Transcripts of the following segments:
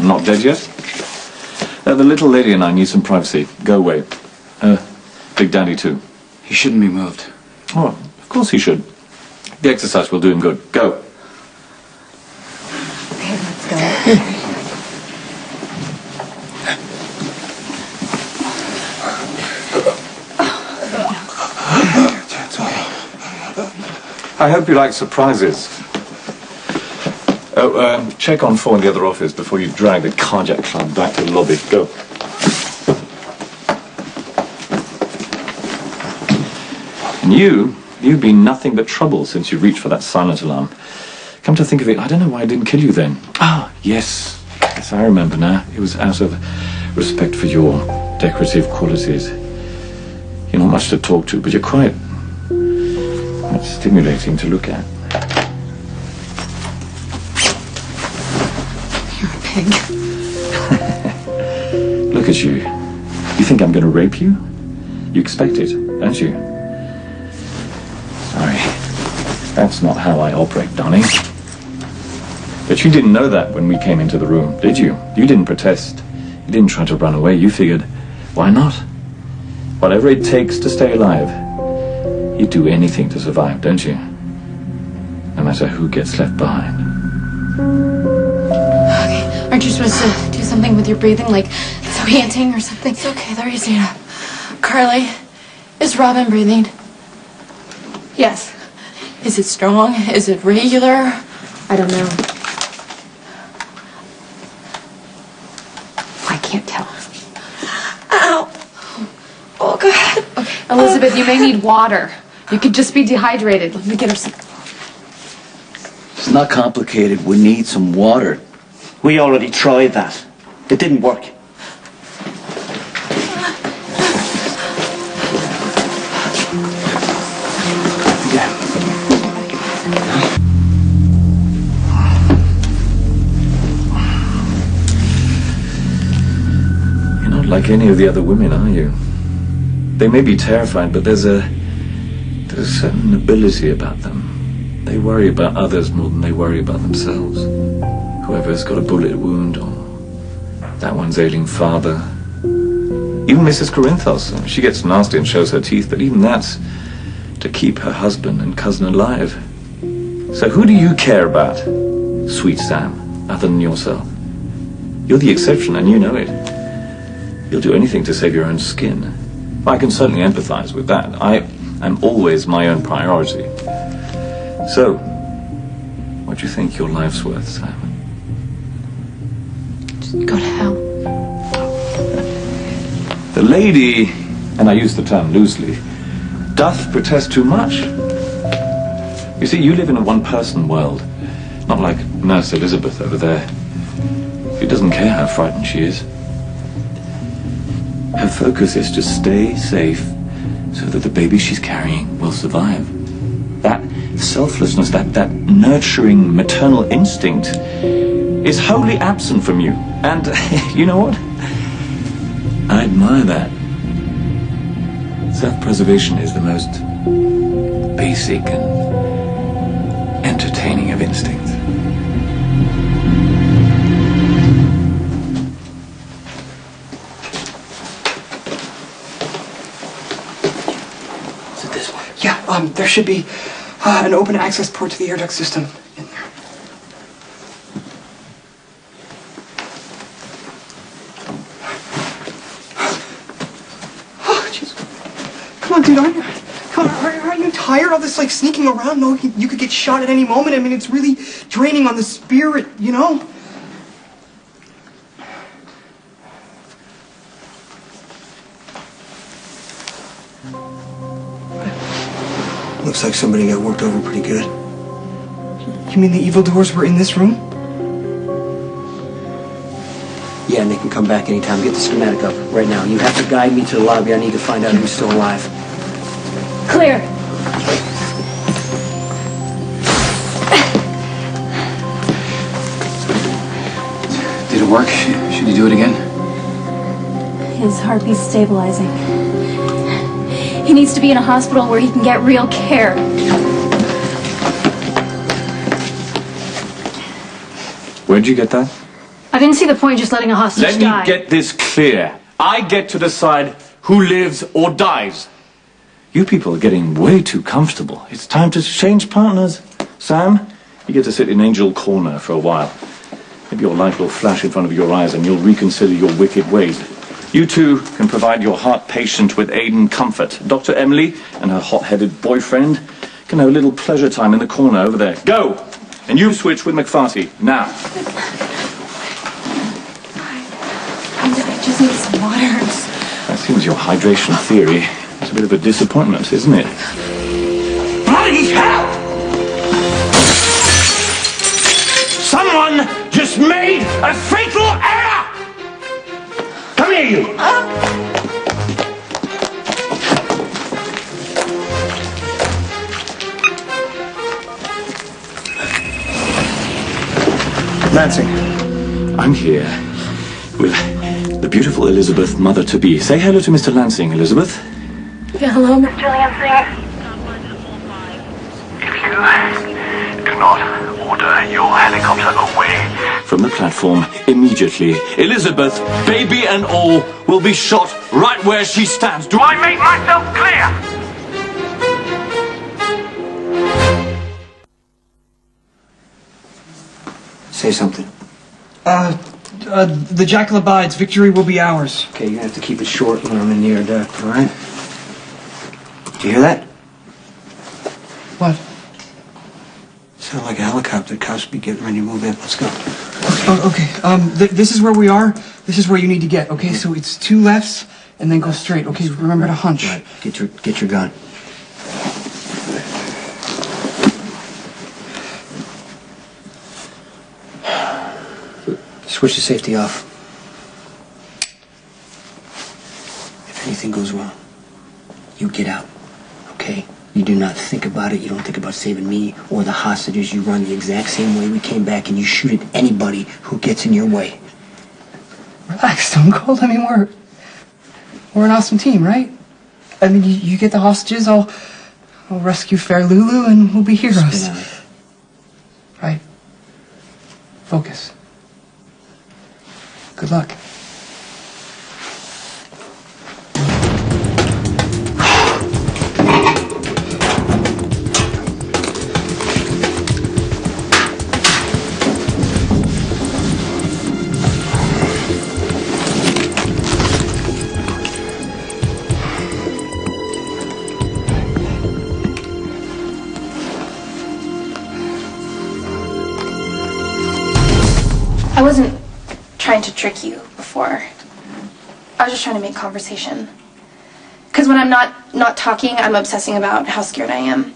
Not dead yet? The little lady and I need some privacy. Go away. Big Daddy too. He shouldn't be moved. Oh, of course he should. The exercise will do him good. Go. Okay, let's go. I hope you like surprises. Oh, check on 4 in the other office before you drag the carjack clown back to the lobby. Go. And you've been nothing but trouble since you reached for that silent alarm. Come to think of it, I don't know why I didn't kill you then. Ah, yes. Yes, I remember now. It was out of respect for your decorative qualities. You're not much to talk to, but you're quite stimulating to look at. You're a pig. Look at you. You think I'm going to rape you? You expect it, don't you? Sorry. That's not how I operate, darling. But you didn't know that when we came into the room, did you? You didn't protest. You didn't try to run away. You figured, why not? Whatever it takes to stay alive. You do anything to survive, don't you? No matter who gets left behind. Okay, aren't you supposed to do something with your breathing, like panting or something? It's okay, they're easy enough. Carly, is Robin breathing? Yes. Is it strong? Is it regular? I don't know. I can't tell. Ow! Oh, God. Okay, Elizabeth, you may need water. You could just be dehydrated. Let me get her some. It's not complicated. We need some water. We already tried that. It didn't work. You're not like any of the other women, are you? They may be terrified, but there's a certain nobility about them. They worry about others more than they worry about themselves. Whoever's got a bullet wound, or that one's ailing father. Even Mrs. Corinthos, she gets nasty and shows her teeth, but even that's to keep her husband and cousin alive. So who do you care about, sweet Sam, other than yourself? You're the exception, and you know it. You'll do anything to save your own skin. I can certainly empathize with that. I'm always my own priority. So, what do you think your life's worth, Simon? Just go to hell. The lady, and I use the term loosely, doth protest too much. You see, you live in a one-person world, not like Nurse Elizabeth over there. She doesn't care how frightened she is. Her focus is to stay safe so that the baby she's carrying will survive. That selflessness, that nurturing maternal instinct is wholly absent from you. And you know what? I admire that. Self-preservation is the most basic and entertaining of instincts. Yeah, there should be an open access port to the air duct system in there. Oh, jeez. Come on, dude, aren't you tired of this, like, sneaking around? No, you could get shot at any moment. I mean, it's really draining on the spirit, you know? Looks like somebody got worked over pretty good. You mean the evildoers were in this room? Yeah, and they can come back anytime. Get the schematic up right now. You have to guide me to the lobby. I need to find out who's still alive. Clear. Did it work? Should you do it again? His heartbeat's stabilizing. He needs to be in a hospital where he can get real care. Where'd you get that? I I didn't see the point in just letting a hostage Let die. me get this clear. I get to decide who lives or dies. You people are getting way too comfortable. It's time to change partners. Sam, you get to sit in Angel Corner for a while. Maybe your light will flash in front of your eyes and you'll reconsider your wicked ways. You two can provide your heart patient with aid and comfort. Dr. Emily and her hot-headed boyfriend can have a little pleasure time in the corner over there. Go! And you switch with McCarthy, now. I just need some water. That seems your hydration theory. It's a bit of a disappointment, isn't it? Bloody hell! Someone just made a fatal error! Come here, you! Lansing. I'm here with the beautiful Elizabeth, mother-to-be. Say hello to Mr. Lansing, Elizabeth. Yeah, hello, Mr. Lansing. If you cannot order your helicopter away From the platform, immediately. Elizabeth, baby and all, will be shot right where she stands. Do I make myself clear? Say something. The Jackal abides. Victory will be ours. Okay, you're gonna have to keep it short when I'm in near death, alright? Do you hear that? What? Sound like a helicopter. Cops be getting ready to move in. Let's go. Oh, okay. This is where we are. This is where you need to get. Okay, so it's 2 lefts and then go straight. Okay, remember to hunch. Right. Get your gun. Switch the safety off. If anything goes wrong, you get out, okay? You do not think about it. You don't think about saving me or the hostages. You run the exact same way we came back, and you shoot at anybody who gets in your way. Relax, Stone Cold. I mean, we're an awesome team, right? I mean, you get the hostages. I'll rescue Fair Lulu, and we'll be heroes. Spin on it. Right. Focus. Good luck. I wasn't trying to trick you before. I was just trying to make conversation. Because when I'm not talking, I'm obsessing about how scared I am.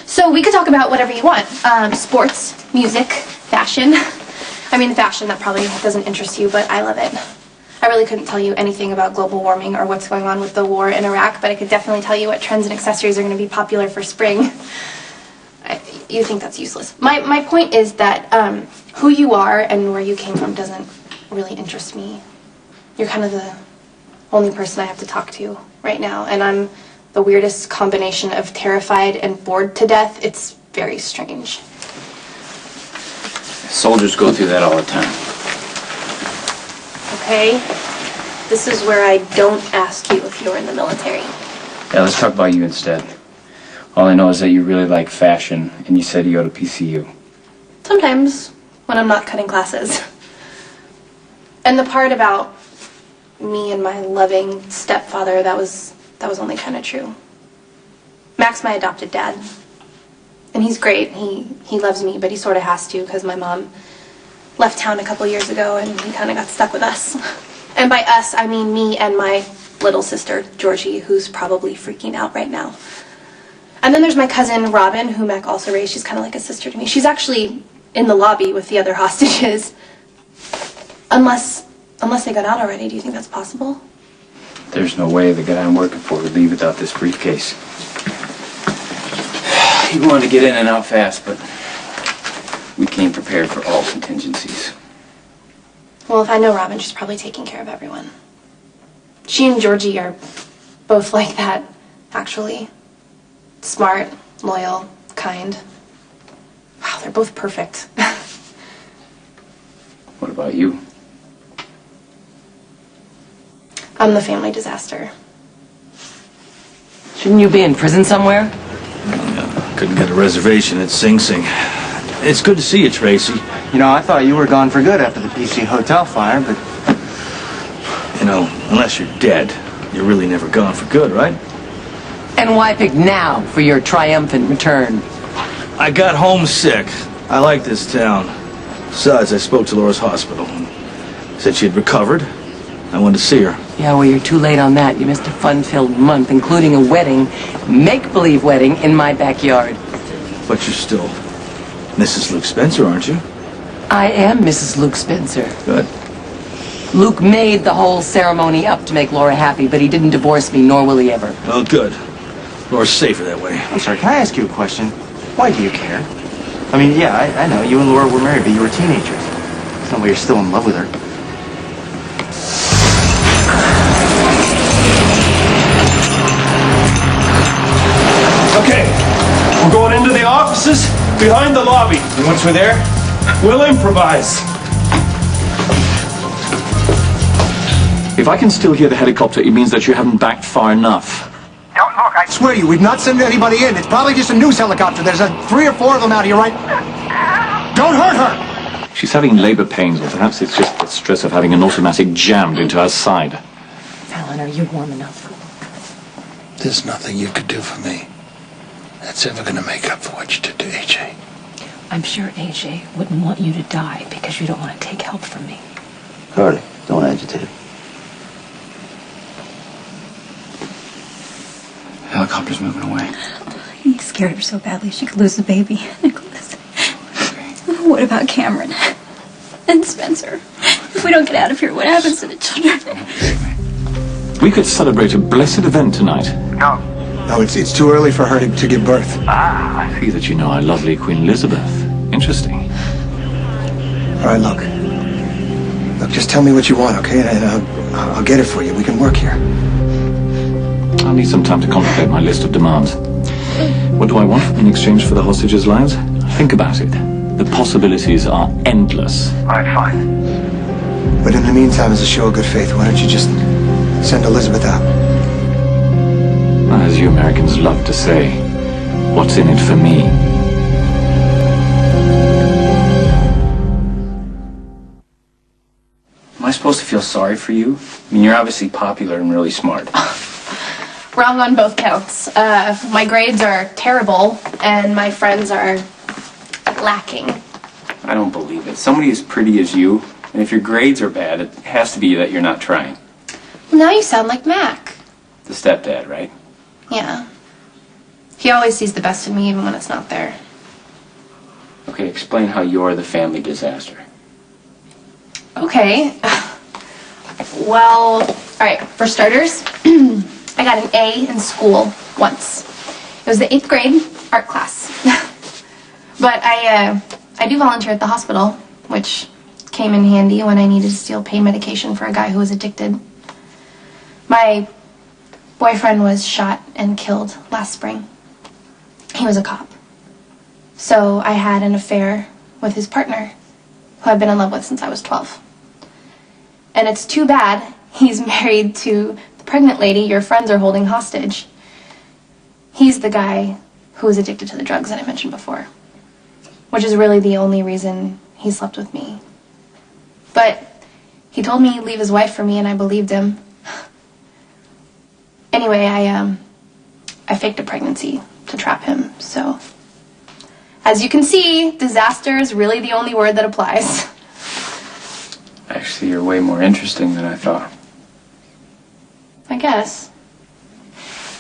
So we could talk about whatever you want. Sports, music, fashion. I mean, fashion, that probably doesn't interest you, but I love it. I really couldn't tell you anything about global warming or what's going on with the war in Iraq, but I could definitely tell you what trends and accessories are going to be popular for spring. You think that's useless. My point is that who you are and where you came from doesn't really interest me. You're kind of the only person I have to talk to right now, and I'm the weirdest combination of terrified and bored to death. It's very strange. Soldiers go through that all the time. Okay? This is where I don't ask you if you're in the military. Yeah, let's talk about you instead. All I know is that you really like fashion, and you said you go to PCU. Sometimes, when I'm not cutting classes. And the part about me and my loving stepfather, that was only kind of true. Mac's my adopted dad. And he's great. He loves me, but he sort of has to because my mom left town a couple years ago and he kind of got stuck with us. And by us, I mean me and my little sister, Georgie, who's probably freaking out right now. And then there's my cousin, Robin, who Mac also raised. She's kind of like a sister to me. She's actually in the lobby with the other hostages. Unless they got out already. Do you think that's possible? There's no way the guy I'm working for would leave without this briefcase. He wanted to get in and out fast, but we came prepared for all contingencies. Well, if I know Robin, she's probably taking care of everyone. She and Georgie are both like that, actually. Smart, loyal, kind. Wow, they're both perfect. What about you? I'm the family disaster. Shouldn't you be in prison somewhere? Couldn't get a reservation at Sing Sing. It's good to see you, Tracy. You know, I thought you were gone for good after the PC hotel fire, but... You know, unless you're dead, you're really never gone for good, right? And why pick now for your triumphant return? I got homesick. I like this town. Besides, I spoke to Laura's hospital. Said she had recovered. I wanted to see her. Yeah, well, you're too late on that. You missed a fun-filled month, including a wedding, make-believe wedding, in my backyard. But you're still Mrs. Luke Spencer, aren't you? I am Mrs. Luke Spencer. Good. Luke made the whole ceremony up to make Laura happy, but he didn't divorce me, nor will he ever. Well, good. Laura's safer that way. I'm sorry, can I ask you a question? Why do you care? I mean, yeah, I know you and Laura were married, but you were teenagers. It's not why you're still in love with her. Okay, we're going into the offices behind the lobby. And once we're there, we'll improvise. If I can still hear the helicopter, it means that you haven't backed far enough. No, look, I swear to you, we've not sent anybody in. It's probably just a news helicopter. There's 3 or 4 of them out here, right? Don't hurt her! She's having labor pains, or perhaps it's just the stress of having an automatic jammed into her side. Alan, are you warm enough? There's nothing you could do for me that's ever going to make up for what you did to AJ. I'm sure AJ wouldn't want you to die because you don't want to take help from me. Carly, don't agitate. Helicopter's moving away. He scared her so badly she could lose the baby. Nicholas. What about Cameron? And Spencer? If we don't get out of here, what happens to the children? We could celebrate a blessed event tonight. No, it's too early for her to give birth. I see that you know our lovely Queen Elizabeth. Interesting. All right, look. Look, just tell me what you want, okay? And I'll get it for you. We can work here. I'll need some time to contemplate my list of demands. What do I want in exchange for the hostages' lives? Think about it. The possibilities are endless. All right, fine. But in the meantime, as a show of good faith, why don't you just send Elizabeth out? As you Americans love to say, what's in it for me? Am I supposed to feel sorry for you? I mean, you're obviously popular and really smart. Wrong on both counts. My grades are terrible, and my friends are lacking. I don't believe it. Somebody as pretty as you, and if your grades are bad, it has to be that you're not trying. Well, now you sound like Mac. The stepdad, right? Yeah. He always sees the best in me even when it's not there. Okay, explain how you're the family disaster. Okay. Well, alright, for starters, I got an A in school once. It was the 8th grade art class. But I do volunteer at the hospital, which came in handy when I needed to steal pain medication for a guy who was addicted. My boyfriend was shot and killed last spring. He was a cop. So I had an affair with his partner, who I've been in love with since I was 12. And it's too bad he's married to the pregnant lady your friends are holding hostage. He's the guy who was addicted to the drugs that I mentioned before, which is really the only reason he slept with me. But he told me he'd leave his wife for me, and I believed him. Anyway, I faked a pregnancy to trap him, so... As you can see, disaster is really the only word that applies. Actually, you're way more interesting than I thought. I guess.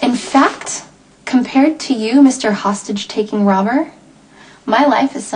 In fact, compared to you, Mr. Hostage-taking robber, my life is